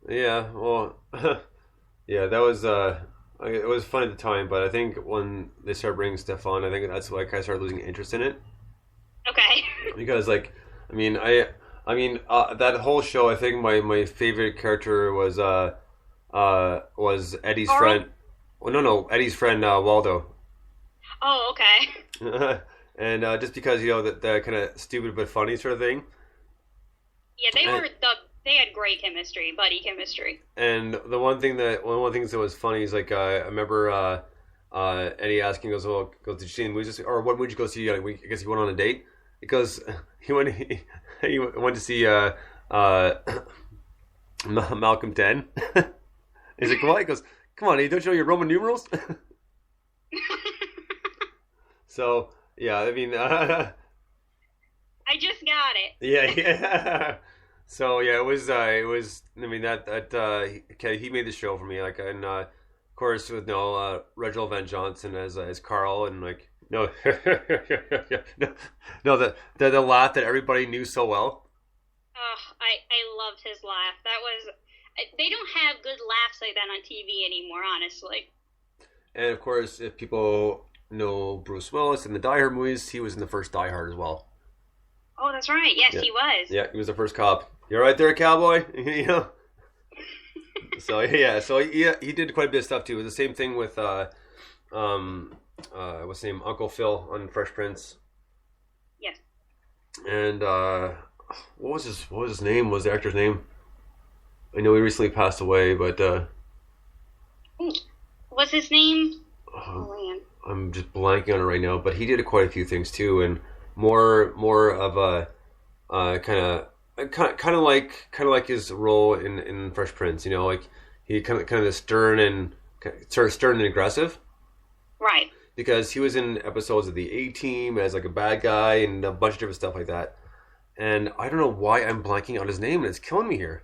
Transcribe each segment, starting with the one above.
Yeah, well, yeah, that was it was fun at the time, but I think when they started bringing stuff on, I think that's why I kind of started losing interest in it Okay. because, like, I mean, that whole show. I think my favorite character was Eddie's Carl? friend. Well, no, Eddie's friend Waldo, Oh, okay. and just because the kind of stupid but funny sort of thing. Yeah, they had great chemistry, buddy chemistry. And one of the things that was funny is like I remember Eddie asking goes, well, did you see the movies or what would you go see? I guess he went on a date because he went to see uh, Malcolm 10. He's like, what? He goes, come on, don't you know your Roman numerals? So yeah, I mean, I just got it. yeah, yeah. So yeah, it was. I mean he made the show for me. Like and of course with no Reginald Van Johnson as Carl and like no no no the laugh that everybody knew so well. Oh, I loved his laugh. That was. They don't have good laughs like that on TV anymore, honestly. And of course, if people know Bruce Willis in the Die Hard movies, he was in the first Die Hard as well. Oh, that's right. Yes, Yeah, he was. yeah, he was the first cop. You're right there, cowboy. So yeah, so yeah, he did quite a bit of stuff too. It was the same thing with what's his name, Uncle Phil on Fresh Prince, Yes. and what was his name? What was the actor's name? I know he recently passed away, but Ooh, what's his name? uh, Oh man. I'm just blanking on it right now. But he did quite a few things too, and more of a kind of like his role in Fresh Prince. Like he kind of the stern and sort of stern and aggressive Right. because he was in episodes of the A Team as like a bad guy and a bunch of different stuff like that. And I don't know why I'm blanking on his name, and it's killing me here.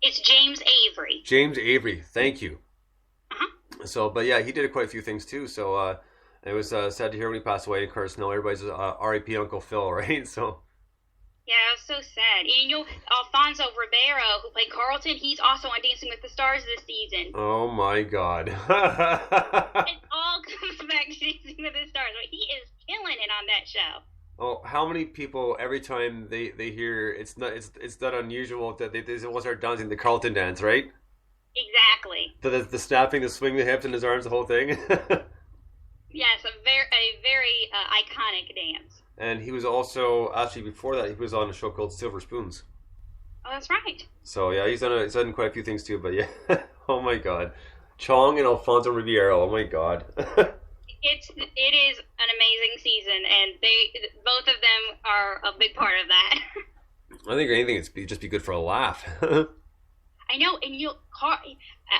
It's James Avery. James Avery, thank you. Uh-huh. So, but yeah, he did quite a few things too. So it was sad to hear when he passed away. Of course, now everybody's R.I.P. Uncle Phil, right? So Yeah, it was so sad. And Alfonso Ribeiro, who played Carlton, he's also on Dancing with the Stars this season. oh my God. It all comes back to Dancing with the Stars, but he is killing it on that show. Oh, how many people every time they hear it's not unusual that they will start dancing the Carlton dance, right? Exactly. The snapping, the swing, the hips, and his arms, the whole thing. Yes, a very iconic dance. And he was also actually before that he was on a show called Silver Spoons. Oh, that's right. So yeah, he's done quite a few things too. But yeah, oh my God, Chong and Alfonso Ribeiro. Oh my God. It is an amazing season, and they both of them are a big part of that. I think anything just be good for a laugh. I know, and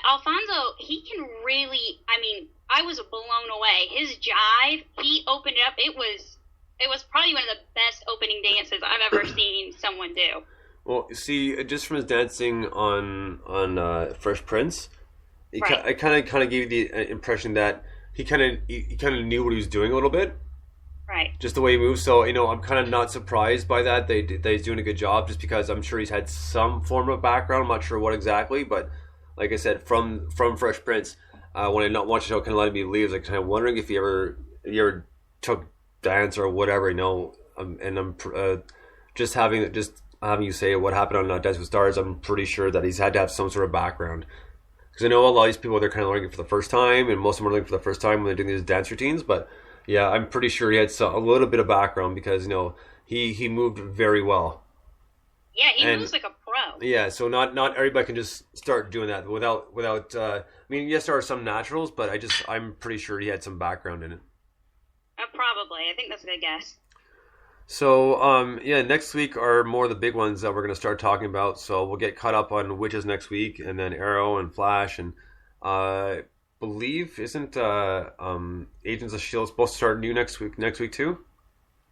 Alfonso, he can really. I mean, I was blown away. His jive, he opened it up. It was probably one of the best opening dances I've ever seen someone do. Well, see, just from his dancing on Fresh Prince, Right. I kind of gave the impression that he kind of knew what he was doing a little bit, Right. just the way he moves. So I'm kind of not surprised by that. That he's doing a good job, just because I'm sure he's had some form of background. I'm not sure what exactly, but like I said, from Fresh Prince, when I not watched the show, kind of let me leave. I was like kind of wondering if he ever took dance or whatever, and I'm just having you say what happened on Dance with Stars. I'm pretty sure that he's had to have some sort of background. Because I know a lot of these people, they're kind of learning it for the first time, and most of them are learning for the first time when they're doing these dance routines. But yeah, I'm pretty sure he had a little bit of background because he moved very well. Yeah, he And moves like a pro. yeah, so not everybody can just start doing that without. I mean, yes, there are some naturals, but I'm pretty sure he had some background in it. Probably. I think that's a good guess. So yeah, next week are more of the big ones that we're going to start talking about. So we'll get caught up on Witches next week, and then Arrow and Flash, and I believe isn't Agents of Shield supposed to start new next week? Next week too.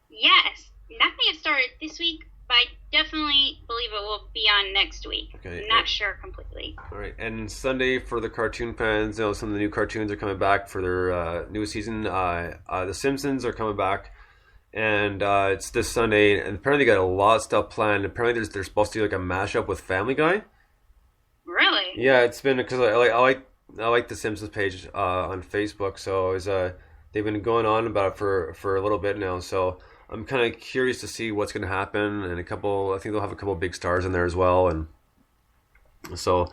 Yes, that may have started this week, but I definitely believe it will be on next week. Okay. Not sure completely. All right, and Sunday for the cartoon fans, some of the new cartoons are coming back for their newest season. The Simpsons are coming back, and it's this Sunday. And apparently, they got a lot of stuff planned. Apparently, they're supposed to do like a mashup with Family Guy. Really? Yeah, it's been because I like the Simpsons page on Facebook. So is they've been going on about it for a little bit now. So I'm kind of curious to see what's going to happen. And I think they'll have a couple big stars in there as well. And so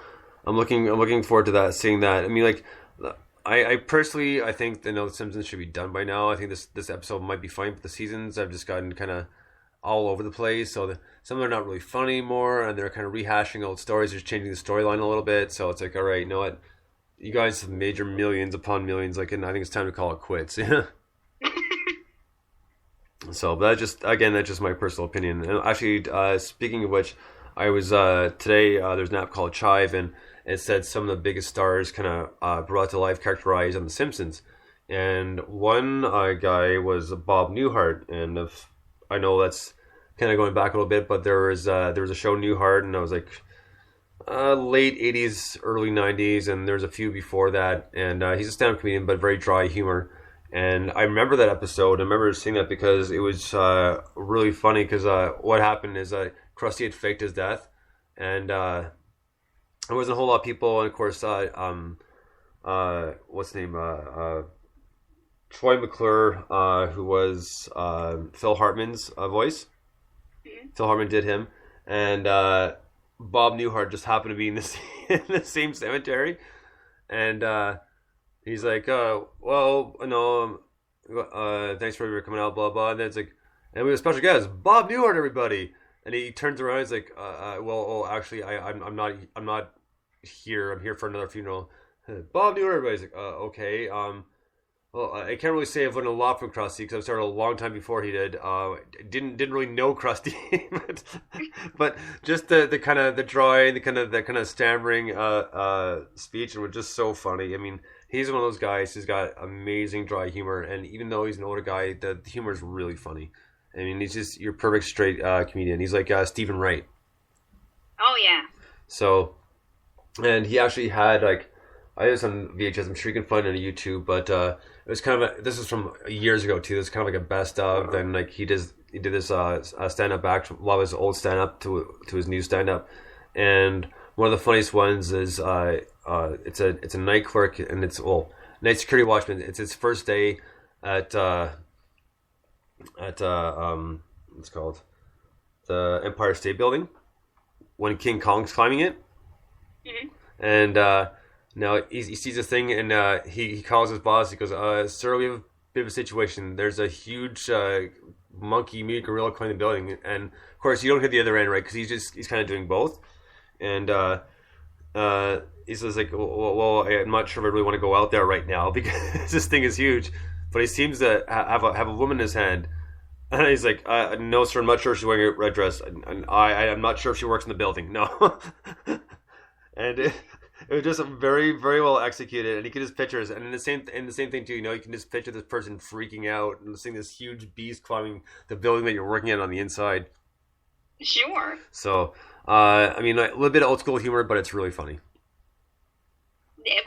I'm looking forward to that, seeing that. I mean, like, I personally I think the Simpsons should be done by now. I think this episode might be fine, but the seasons have just gotten kind of all over the place. So some of them are not really funny anymore, and they're kind of rehashing old stories, just changing the storyline a little bit. So it's like, all right, you know what? You guys have made your millions upon millions, like, and I think it's time to call it quits. Yeah. So, but that's just my personal opinion. And actually, speaking of which, I was today. There's an app called Chive, and it said some of the biggest stars kind of brought to life, characterized on The Simpsons. And one guy was Bob Newhart, and if I know that's kind of going back a little bit, but there was a show Newhart, and I was like late '80s, early '90s, and there's a few before that. And he's a stand-up comedian, but very dry humor. And I remember that episode. I remember seeing that because it was really funny. Because what happened is Krusty had faked his death, and there wasn't a whole lot of people. And of course, what's his name? Troy McClure, who was Phil Hartman's voice. Mhm. Phil Hartman did him, and Bob Newhart just happened to be in in the same cemetery, and he's like, well, no, thanks for coming out, blah blah. And then it's like, and we have a special guest, Bob Newhart, everybody. And he turns around, he's like, well, oh, actually, I'm not here. I'm here for another funeral. Bob Newhart, everybody's like, okay. Well, I can't really say I've learned a lot from Krusty because I started a long time before he did. Didn't really know Krusty, but just the kind of the dry, the kind of stammering speech, and was just so funny. I mean, he's one of those guys who's got amazing dry humor, and even though he's an older guy, the humor is really funny. I mean, he's just your perfect straight comedian. He's like Stephen Wright. Oh yeah. So, and he actually had like, I was on VHS. I'm sure you can find it on YouTube, but it was kind of this is from years ago too. This is kind of like a best of. Then like he did this stand up act, a lot of his old stand up to his new stand up, and one of the funniest ones is it's a night clerk, and it's night security watchman. It's his first day at what's it called, the Empire State Building, when King Kong's climbing it. Mhm. And now he sees this thing, and he calls his boss. He goes, "Sir, we have a bit of a situation. There's a huge monkey, mute gorilla climbing the building." And of course, you don't hear the other end, right? Because he's kind of doing both. And he says like, well, I'm not sure if I really want to go out there right now because this thing is huge. But he seems to have a woman in his hand. And he's like, no, sir, I'm not sure if she's wearing a red dress. And I'm not sure if she works in the building. No. And it was just very, very well executed. And you can just picture it. And the same thing too, you can just picture this person freaking out and seeing this huge beast climbing the building that you're working at on the inside. Sure. So, I mean, a little bit of old school humor, but it's really funny.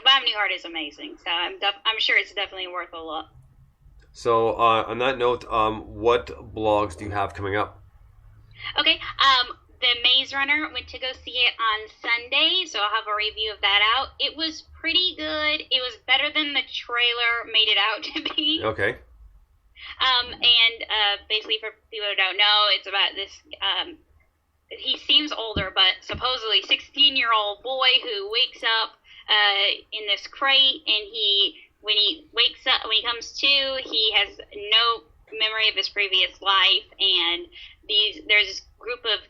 Bob Newhart is amazing, so I'm sure it's definitely worth a look. So, on that note, what blogs do you have coming up? Okay, the Maze Runner, went to go see it on Sunday, so I'll have a review of that out. It was pretty good. It was better than the trailer made it out to be. Okay. And basically, for people who don't know, it's about this. He seems older, but supposedly 16-year-old boy who wakes up in this crate, and when he wakes up, when he comes to, he has no memory of his previous life, and there's this group of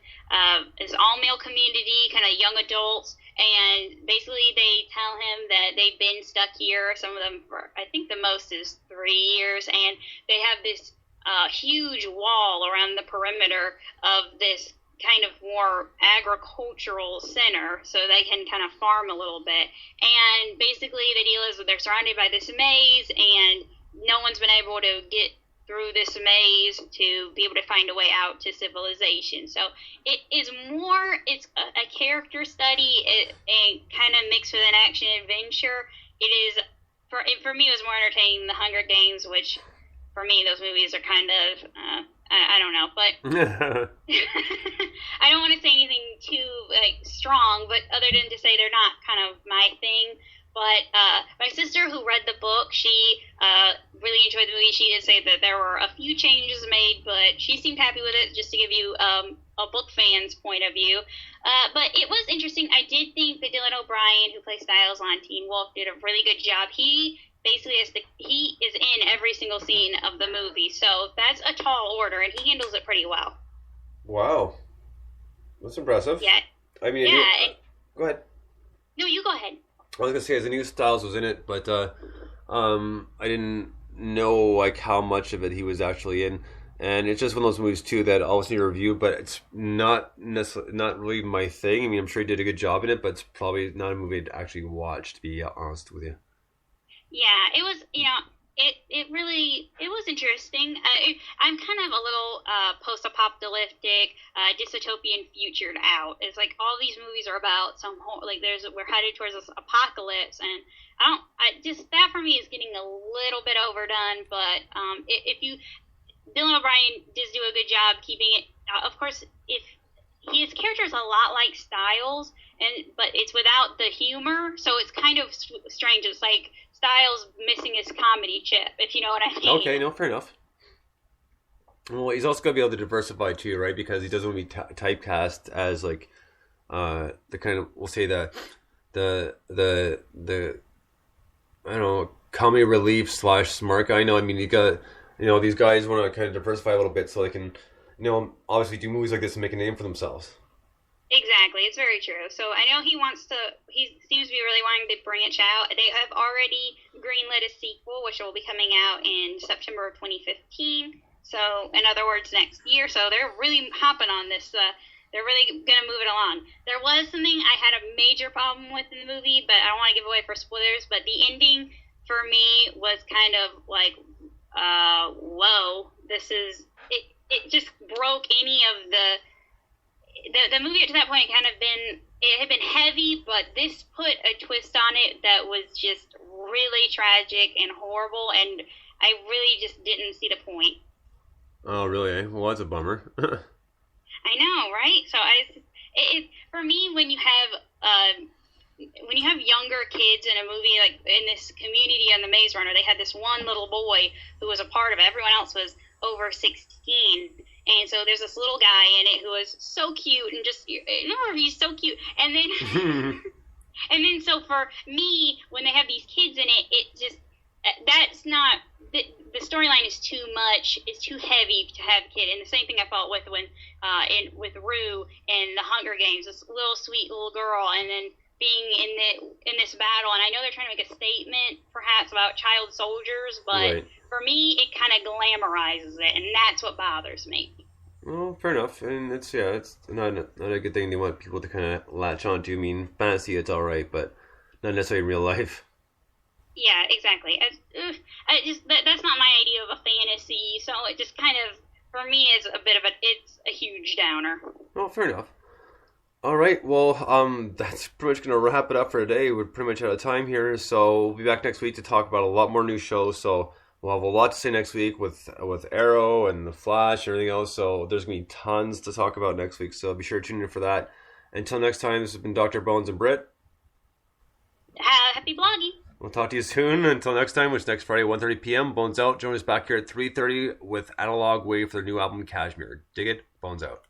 this all-male community, kind of young adults, and basically they tell him that they've been stuck here, some of them for, I think the most is 3 years, and they have this huge wall around the perimeter of this kind of more agricultural center, so they can kind of farm a little bit. And basically the deal is that they're surrounded by this maze, and no one's been able to get through this maze to be able to find a way out to civilization. So it's a character study, and kind of mixed with an action adventure. It is, for me, it was more entertaining than The Hunger Games, which for me, those movies are kind of I don't know, but I don't want to say anything too like strong, but other than to say they're not kind of my thing. But my sister, who read the book, she really enjoyed the movie. She did say that there were a few changes made, but she seemed happy with it. Just to give you a book fan's point of view, but it was interesting. I did think that Dylan O'Brien, who plays Styles on Teen Wolf, did a really good job. He basically he is in every single scene of the movie, so that's a tall order, and he handles it pretty well. Wow, that's impressive. Yeah. I mean, yeah. Go ahead. No, you go ahead. I was gonna say, as I knew Styles was in it, but I didn't know like how much of it he was actually in. And it's just one of those movies too that I always need to review, but it's not really my thing. I mean, I'm sure he did a good job in it, but it's probably not a movie I'd actually watch, to be honest with you. Yeah, it was. It was interesting. I'm kind of a little post-apocalyptic, dystopian futured out. It's like all these movies are about we're headed towards this apocalypse, and that for me is getting a little bit overdone. But if you Dylan O'Brien does do a good job keeping it. Of course, if his character is a lot like Styles, but it's without the humor, so it's kind of strange. It's like Styles missing his comedy chip, if you know what I mean. Okay, no, fair enough. Well, he's also got to be able to diversify too, right? Because he doesn't want to be typecast as like the kind of, we'll say the I don't know, comedy relief / smart guy. No, I mean, you got. These guys want to kind of diversify a little bit so they can, obviously do movies like this and make a name for themselves. Exactly. It's very true. So I know he seems to be really wanting to branch out. They have already greenlit a sequel, which will be coming out in September of 2015. So, in other words, next year. So they're really hopping on this. They're really going to move it along. There was something I had a major problem with in the movie, but I don't want to give away for spoilers, but the ending for me was kind of like, whoa, this is, it just broke any of the movie up to that point it had been heavy, but this put a twist on it that was just really tragic and horrible, and I really just didn't see the point. Oh, really? Well, that's a bummer. I know, right? So for me, when you have younger kids in a movie, like in this Community on the Maze Runner, they had this one little boy who was a part of it. Everyone else was over 16. And so there's this little guy in it who was so cute and just, he's so cute. And then, and then so for me, when they have these kids in it, it just, that's not, the storyline is too much, it's too heavy to have a kid. And the same thing I felt with with Rue in the Hunger Games, this little sweet little girl, and then being in this battle, and I know they're trying to make a statement, perhaps, about child soldiers, but right. For me, it kind of glamorizes it, and that's what bothers me. Well, fair enough, and it's not a good thing they want people to kind of latch onto. I mean, fantasy, it's all right, but not necessarily in real life. Yeah, exactly. That's not my idea of a fantasy, so it just kind of, for me, is it's a huge downer. Well, fair enough. All right, well, that's pretty much going to wrap it up for today. We're pretty much out of time here, so we'll be back next week to talk about a lot more new shows. So we'll have a lot to say next week with Arrow and The Flash and everything else. So there's going to be tons to talk about next week, so be sure to tune in for that. Until next time, this has been Dr. Bones and Britt. Happy blogging. We'll talk to you soon. Until next time, which is next Friday, 1:30 p.m. Bones out. Join us back here at 3:30 with Analog Wave for their new album, Cashmere. Dig it? Bones out.